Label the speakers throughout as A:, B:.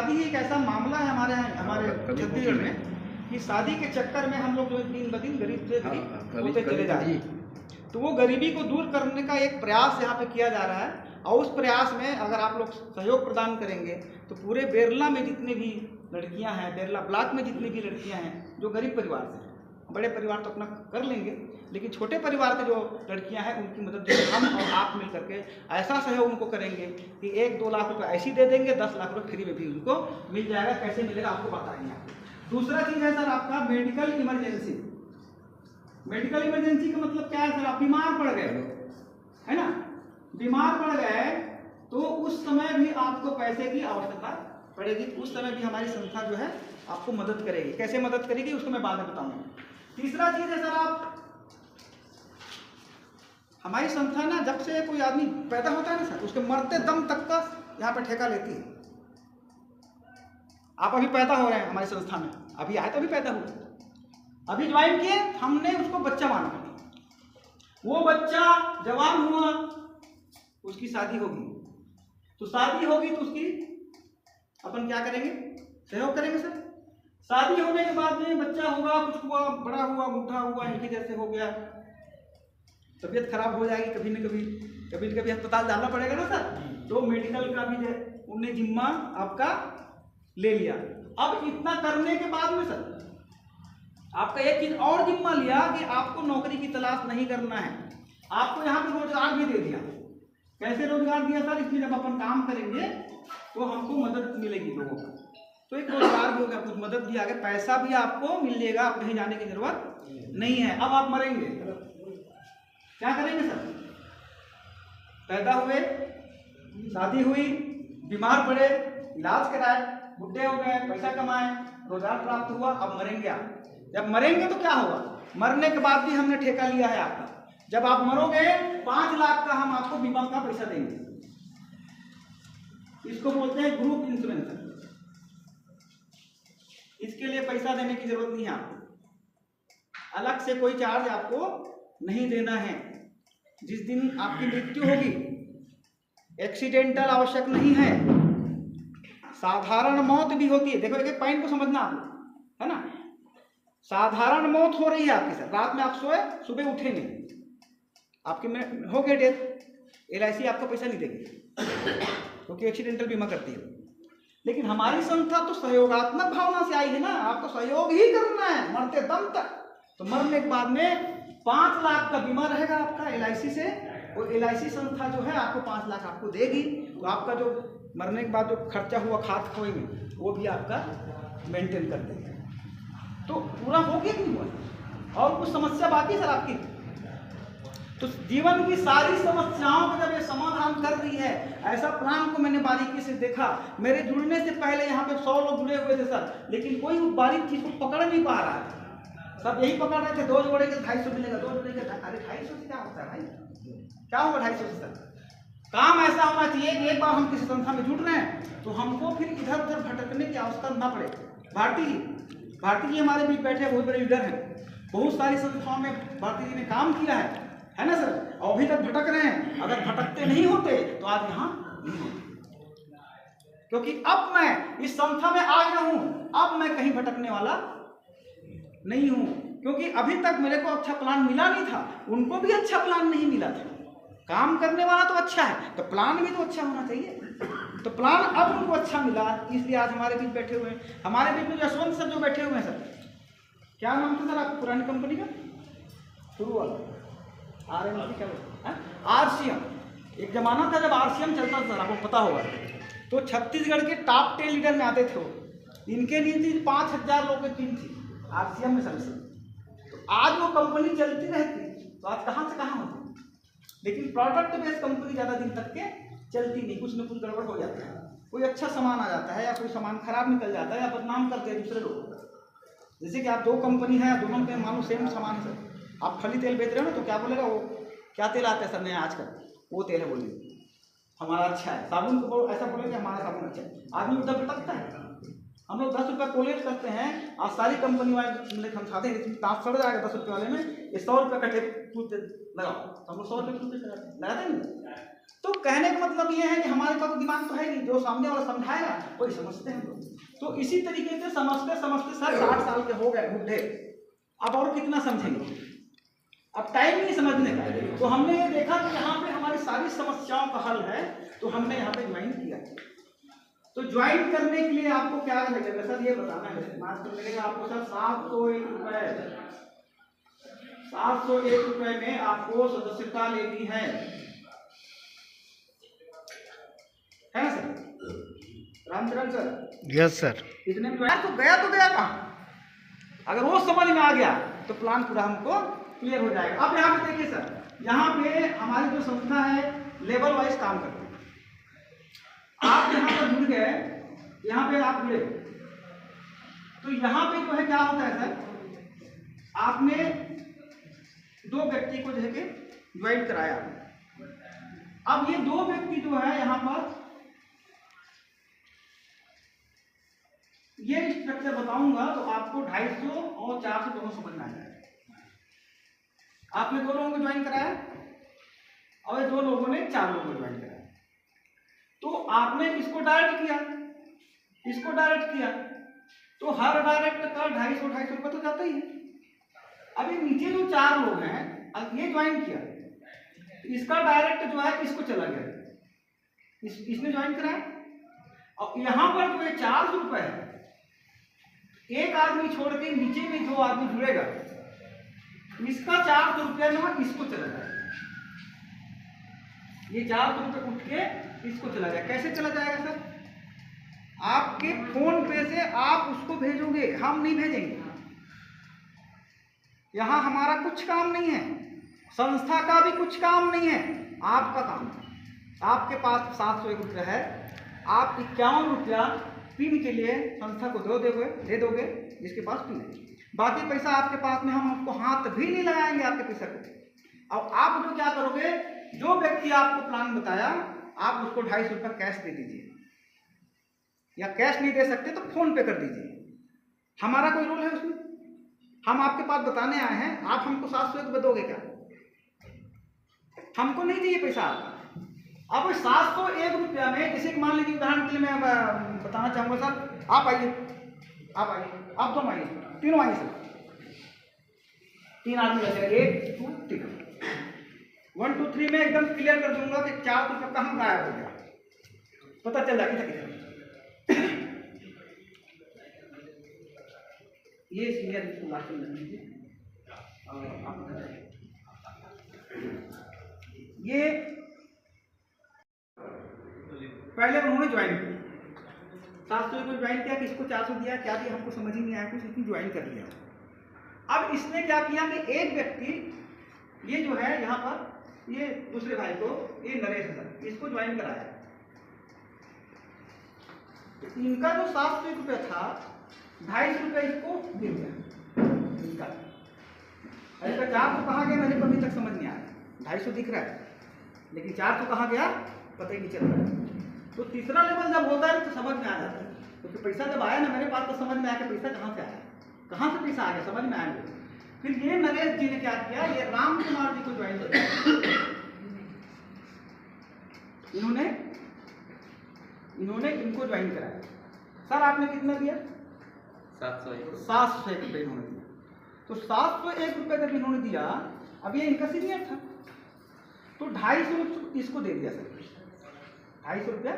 A: शादी ही एक ऐसा मामला है हमारे यहाँ, हमारे छत्तीसगढ़ में, कि शादी के चक्कर में हम लोग जो दिन ब दिन गरीब से गरीब होते चले जा रहे हैं। तो वो गरीबी को दूर करने का एक प्रयास यहाँ पे किया जा रहा है, और उस प्रयास में अगर आप लोग सहयोग प्रदान करेंगे तो पूरे बेरला में जितने भी लड़कियां हैं, बेरला ब्लॉक में जितनी भी लड़कियां हैं जो गरीब परिवार से हैं, बड़े परिवार तो अपना कर लेंगे, लेकिन छोटे परिवार के जो लड़कियां हैं उनकी मदद जो हम और आप मिल करके ऐसा सहयोग उनको करेंगे कि 1-2 लाख रुपये ऐसी दे देंगे, 10 लाख रुपये फ्री में भी उनको मिल जाएगा। कैसे मिलेगा आपको बताएंगे। दूसरा चीज़ है सर आपका मेडिकल इमरजेंसी। मेडिकल इमरजेंसी का मतलब क्या है सर, आप बीमार पड़ गए है ना, बीमार पड़ गए तो उस समय भी आपको पैसे की आवश्यकता पड़ेगी, उस समय भी हमारी संस्था जो है आपको मदद करेगी। कैसे मदद करेगी उसको मैं बाद में बताऊंगा। तीसरा चीज है सर, आप हमारी संस्था ना जब से कोई आदमी पैदा होता है ना सर, उसके मरते दम तक का यहाँ पे ठेका लेती है। आप अभी पैदा हो रहे हैं हमारी संस्था में, अभी आए तो अभी पैदा हुए, अभी ज्वाइन किए, हमने उसको बच्चा माना, वो बच्चा जवान हुआ, उसकी शादी होगी, तो शादी होगी तो उसकी अपन क्या करेंगे, सहयोग करेंगे सर। शादी होने के बाद में बच्चा हुआ, कुछ हुआ, बड़ा हुआ, बूढ़ा हुआ, इनके जैसे हो गया, तबीयत खराब हो जाएगी, कभी न कभी अस्पताल जाना पड़ेगा ना सर, तो मेडिकल का भी उन्हें जिम्मा आपका ले लिया। अब इतना करने के बाद में सर आपका एक चीज और जिम्मा लिया कि आपको नौकरी की तलाश नहीं करना है, आपको यहाँ पे रोजगार भी दे दिया। कैसे रोजगार दिया सर, इसलिए जब अपन काम करेंगे तो हमको मदद मिलेगी लोगों को, तो एक रोजगार भी होगा, कुछ मदद भी आ गया, पैसा भी आपको मिलेगा, आप कहीं जाने की जरूरत नहीं है। अब आप मरेंगे, क्या करेंगे सर, पैदा हुए, शादी हुई, बीमार पड़े, इलाज कराए, बुढ़े हो गए, पैसा कमाए, रोजगार प्राप्त हुआ, अब मरेंगे आप। जब मरेंगे तो क्या होगा, मरने के बाद भी हमने ठेका लिया है आपका, जब आप मरोगे 5 लाख का हम आपको बीमा का पैसा देंगे, इसको बोलते हैं ग्रुप इंश्योरेंस। इसके लिए पैसा देने की जरूरत नहीं है आपको, अलग से कोई चार्ज आपको नहीं देना है। जिस दिन आपकी मृत्यु होगी, एक्सीडेंटल आवश्यक नहीं है, साधारण मौत भी होती है। देखो एक पॉइंट को समझना आप, है ना, साधारण मौत हो रही है आपकी सर, रात में आप सोए, सुबह उठे नहीं, आपके में हो गए डेथ, LIC आपको पैसा नहीं देगी क्योंकि एक्सीडेंटल बीमा करती है। लेकिन हमारी संस्था तो सहयोगात्मक भावना से आई है ना, आपको सहयोग ही करना है मरते दम तक। तो मरने के बाद में 5 लाख का बीमा रहेगा आपका LIC से, और LIC संस्था जो है आपको 5 लाख आपको देगी, तो आपका जो मरने के बाद जो खर्चा हुआ खाद खोई में वो भी आपका मेंटेन कर देंगे। तो पूरा हो गया कि नहीं हुआ, और कुछ समस्या बाकी सर आपकी, तो जीवन की सारी समस्याओं का जब ये समाधान कर रही है, ऐसा प्लान को मैंने बारीकी से देखा। मेरे जुड़ने से पहले यहाँ पे 100 लोग जुड़े हुए थे सर, लेकिन कोई बारीक चीज को पकड़ नहीं पा रहा है। सब यही पकड़ रहे थे 2 जोड़े के 250 मिलेगा, 2 जोड़े के, अरे 250 से क्या होता है भाई, क्या होगा 250 से सर। काम ऐसा होना चाहिए कि एक बार हम किसी संस्था में जुड़ रहे हैं तो हमको फिर इधर उधर भटकने की आवश्यकता ना पड़े। भारती जी हमारे बीच बैठे बहुत बड़े लीडर हैं, बहुत सारी संस्थाओं में भारती जी ने काम किया है ना सर, और अभी तक भटक रहे हैं। अगर भटकते नहीं होते तो आज यहाँ नहीं होते, क्योंकि अब मैं इस संस्था में आ गया हूँ, अब मैं कहीं भटकने वाला नहीं हूँ, क्योंकि अभी तक मेरे को अच्छा प्लान मिला नहीं था, उनको भी अच्छा प्लान नहीं मिला था। काम करने वाला तो अच्छा है, तो प्लान भी तो अच्छा होना चाहिए, तो प्लान अब उनको अच्छा मिला, इसलिए आज हमारे बीच बैठे हुए हैं। हमारे बीच में यशवंत सर जो बैठे हुए हैं सर, क्या नाम था सर आपकी पुरानी कंपनी का, शुरू वाला RMC, क्या बोलते हैं, RCM। एक जमाना था जब RCM चलता था सर, आपको पता होगा, तो छत्तीसगढ़ के टॉप 10 लीडर में आते थे वो, इनके नीति 5000 लोगों की टीम थी RCM में सर्विस। तो आज वो कंपनी चलती रहती तो आज कहाँ से कहाँ होती, लेकिन प्रोडक्ट बेस्ड कंपनी ज़्यादा दिन तक के चलती नहीं, कुछ न कुछ गड़बड़ हो जाता है, कोई अच्छा सामान आ जाता है या कोई सामान खराब निकल जाता है या बदनाम करते हैं दूसरे लोग। जैसे कि आप 2 कंपनी है, दोनों के मानो सेम सामान है सर, आप खली तेल बेच रहे हो ना, तो क्या बोलेगा वो, क्या तेल आता है सर नया आजकल, वो तेल है, बोलेंगे हमारा अच्छा है। साबुन को ऐसा बोलेंगे हमारा साबुन अच्छा है, आदमी उधर भटकता है, हम लोग 10 रुपये कोलेट करते हैं, आज सारी कंपनी वाले समझाते हैं इसमें दांत सड़ जाएगा 10 रुपये वाले में, ये 100 रुपये का टेप लगाओ, हम लोग 100 रुपये लगाते हैं। तो कहने का मतलब ये है कि हमारे पास दिमाग तो है नहीं, जो सामने वाला समझाएगा कोई समझते हैं लोग। तो इसी तरीके से समझते समझते सर 60 साल के हो गए बुढ़े, अब और कितना समझेंगे, अब टाइम नहीं समझने का। तो हमने ये देखा कि यहाँ पे हमारी सारी समस्याओं का हल है, तो हमने यहाँ पे ज्वाइन किया। तो ज्वाइन करने के लिए आपको क्या लगेगा सर, ये बताना है। मात्र मिलेगा आपको सर 701 रुपये, 701 रुपये में आपको सदस्यता लेनी है ना sir? Ramcharan sir.
B: Yes sir.
A: इतने में तो गया कहाँ? अगर वो समझ में आ गया तो प्लान पूरा हमको क्लियर हो जाएगा। अब यहाँ पे देखिए सर, यहाँ पे हमारी जो संस्था है लेवल वाइज काम करती है। आप यहाँ पर जुड़ गए, यहाँ पे आप जुड़े, तो यहाँ पे जो है क्या होता है सर, आपने 2 व्यक्ति को जो है कि ज्वाइन कराया। अब ये 2 व्यक्ति जो है यहाँ पर, ये स्ट्रक्चर बताऊंगा तो आपको 250 और 400 दोनों समझ में आ जाएगा। आपने 2 लोगों को ज्वाइन कराया और 2 लोगों ने 4 लोगों को ज्वाइन कराया। तो आपने इसको डायरेक्ट किया, इसको डायरेक्ट किया, तो हर डायरेक्ट का 250 रुपये तो जाता ही है। अभी नीचे जो 4 लोग हैं, अब ये ज्वाइन किया, इसका डायरेक्ट जो है इसको चला गया, इसने ज्वाइन कराया। और यहाँ पर जो ये 400 रुपये है, एक आदमी छोड़ के नीचे में 2 आदमी जुड़ेगा, इसका 400 रुपया ना इसको चला जाएगा, ये 400 रुपये उठ के इसको चला जाएगा। कैसे चला जाएगा सर? आपके फोन पे से आप उसको भेजोगे, हम नहीं भेजेंगे। यहां हमारा कुछ काम नहीं है, संस्था का भी कुछ काम नहीं है, आपका काम है। आपके पास 701 रुपया है, आप 51 रुपया पिन के लिए संस्था को दे दोगे जिसके पास पिन है। बाकी पैसा आपके पास में, हम आपको हाथ भी नहीं लगाएंगे आपके पैसा को। और आप जो क्या करोगे, जो व्यक्ति आपको प्लान बताया, आप उसको 250 रुपया कैश दे दीजिए, या कैश नहीं दे सकते तो फोन पे कर दीजिए। हमारा कोई रोल है उसमें? हम आपके पास बताने आए हैं, आप हमको 701 रुपये दोगे क्या? हमको नहीं चाहिए पैसा आपका। अब 701 रुपया में, जैसे मान लीजिए उदाहरण के लिए मैं बताना चाहूँगा सर, आप आइए, आप दोनों आइए, तीनों आइए सर, 3 आदमी रहते हैं, 1 2 3, 1 2 3 में एकदम क्लियर कर दूंगा कि 400 रुपये कहाँ गायब हो गया, पता चल जाएगा किधर। ये सीनियर इसको लास्ट में लीजिए, ये पहले उन्होंने ज्वाइन किया, 700 को ज्वाइन किया, किसको 400 दिया, क्या दिया हमको समझ ही नहीं आया कुछ, लेकिन ज्वाइन कर लिया। अब इसने क्या किया कि एक व्यक्ति, ये जो है यहाँ पर, ये दूसरे भाई को, ये नरेश सर, इसको ज्वाइन कराया। तो इनका जो 700 रुपये था, 250 रुपये इसको मिल गया इनका। इसका 400 कहाँ गया मेरे को अभी तक समझ नहीं आया। 250 दिख रहा है लेकिन 400 कहाँ गया पता ही नहीं चल रहा है। तो तीसरा लेवल जब होता है तो समझ में आ जाता है, क्योंकि तो पैसा जब आया ना मेरे पास तो समझ में आया कि पैसा कहाँ से आया, कहाँ से पैसा आ गया, समझ में आया। फिर ये नरेश जी ने क्या किया, ये राम कुमार जी को ज्वाइन कर दिया। इन्होंने इनको ज्वाइन कराया। सर आपने कितना दिया? 701 रुपये इन्होंने दिया। तो 701 रुपये जब इन्होंने दिया, अब ये इनका सीनियर था तो 250 इसको दे दिया सर, 250 रुपया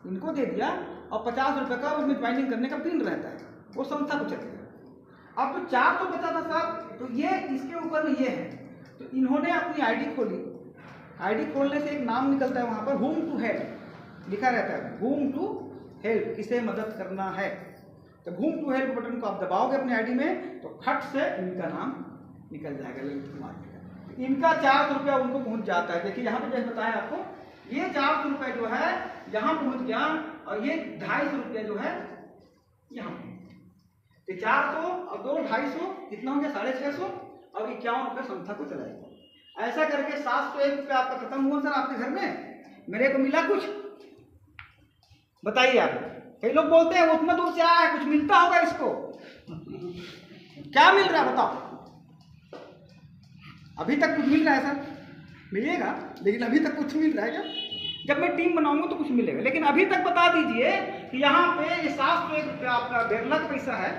A: इनको दे दिया और 50 रुपये का उसमें ज्वाइनिंग करने का पिन रहता है, वो संस्था को चलेगा। अब तो 400 बचा था सर, तो ये इसके ऊपर में ये है, तो इन्होंने अपनी आईडी खोली। आईडी खोलने से एक नाम निकलता है वहाँ पर, होम टू हेल्प लिखा रहता है, होम टू हेल्प, किसे मदद करना है। तो होम टू हेल्प बटन को आप दबाओगे अपने आईडी में तो खट से इनका नाम निकल जाएगा, ललित कुमार का। इनका 400 रुपया उनको पहुँच जाता है। देखिए यहाँ पे जैसे बताया आपको, ये 400 रुपये जो है यहाँ पहुँच गया और ये 250 रुपया जो है यहाँ, तो 400 और 2 250 कितना हो गया 650 और 51 रुपये संस्था को चलाएगा। ऐसा करके 701 रुपये आपका खत्म हुआ सर आपके घर में। मेरे को मिला कुछ? बताइए आप कई लोग बोलते हैं वो उतना दूर से आया है, कुछ मिलता होगा इसको। क्या मिल रहा है बताओ? अभी तक कुछ मिल रहा है सर? मिलेगा, लेकिन अभी तक कुछ मिल रहा है क्या? जब मैं टीम बनाऊंगा तो कुछ मिलेगा, लेकिन अभी तक बता दीजिए कि यहाँ पे ये 701 रुपया आपका बिरला का पैसा है,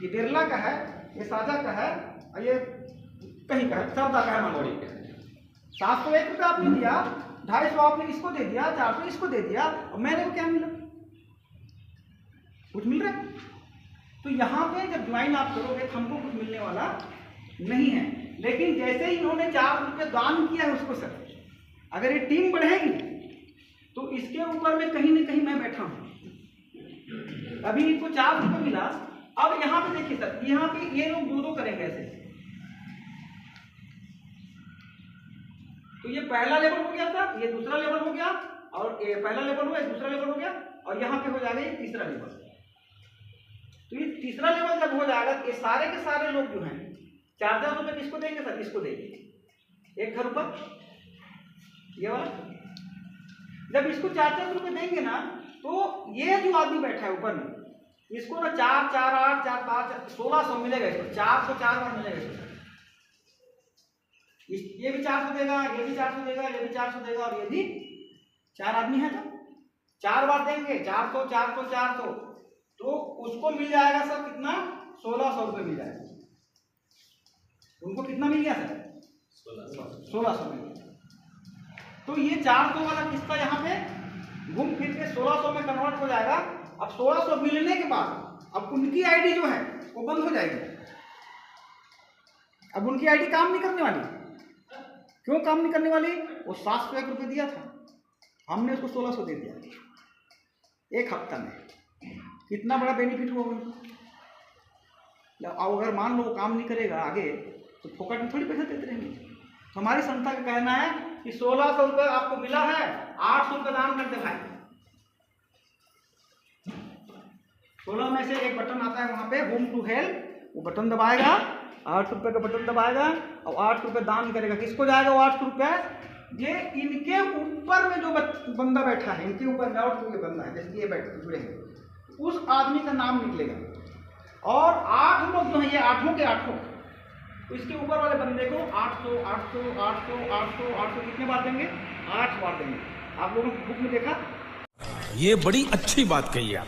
A: ये बिरला का है, ये साझा का है, और ये कहीं का है, सरदा का है, मंगोड़ी का। 701 रुपया आपने दिया, 250 आपने इसको दे दिया, 400 इसको दे दिया, और मैंने को क्या मिला? कुछ मिल रहा है? तो यहाँ पे जब ज्वाइन आप करोगे हमको कुछ मिलने वाला नहीं है। लेकिन जैसे ही इन्होंने 4 रुपये दान किया है उसको सर, अगर ये टीम बढ़ेगी तो इसके ऊपर में कहीं ना कहीं मैं बैठा हूं। अभी इनको 4 रुपये मिला, अब यहाँ पे देखिए सर, यहाँ पे ये लोग दो करेंगे ऐसे, तो ये पहला लेवल हो गया सर, ये दूसरा लेवल हो गया, और ये पहला लेवल हुआ, दूसरा लेवल हो गया, और यहाँ पे हो जाएगा ये तीसरा लेवल। तो ये तीसरा लेवल जब हो जाएगा तो ये सारे के सारे लोग जो हैं 4,000 रुपये किसको देंगे सर? इसको देंगे। एक घर ऊपर ये वाला, जब इसको 4,000 रुपये देंगे ना, तो ये जो आदमी बैठा है ऊपर में, इसको ना 4, 4, 8, 4, 5, 1600 मिलेगा इसको, 404 बार मिलेगा इसको। ये भी 400 देगा, ये भी 400 देगा, ये भी 400 देगा, और ये भी 4 आदमी है तो 4 बार देंगे, 400, 400, 400, तो उसको मिल जाएगा सर कितना? 1600 रुपये मिल जाएगा। उनको कितना मिल गया सर? 1600 मिल गया। तो ये 400 वाला किस्सा यहाँ पे घूम फिर के 1600 में कन्वर्ट हो जाएगा। अब 1600 मिलने के बाद अब उनकी आईडी जो है वो बंद हो जाएगी। अब उनकी आईडी काम नहीं करने वाली। क्यों काम नहीं करने वाली? वो 701 रुपये दिया था, हमने उसको 1600 दे दिया एक हफ्ता में। कितना बड़ा बेनिफिट हुआ उनको। अब अगर मान लो वो काम नहीं करेगा आगे तो फोकट में थोड़ी पैसा देते रहेंगे। तो हमारी संस्था का कहना है कि 1600 रुपये आपको मिला है, 800 रुपये दान कर दे भाई। 16 में से एक बटन आता है वहां पे होम टू हेल्प, वो बटन दबाएगा, 8 रुपये का बटन दबाएगा और 8 रुपये दान करेगा। किसको जाएगा वो 800 रुपये? ये इनके ऊपर में जो बंदा बैठा है, इनके ऊपर डाउट कोई बंदा है, जैसे ये बैठे जुड़े हैं, उस आदमी का नाम निकलेगा। और 8 लोग जो है ये 8 के 8, तो इसके ऊपर वाले बंदे को 800, 800, 800, 800, 800 कितने बार देंगे? 8 बार देंगे। आप लोगों ने बुक में देखा?
B: ये बड़ी अच्छी बात कही आप।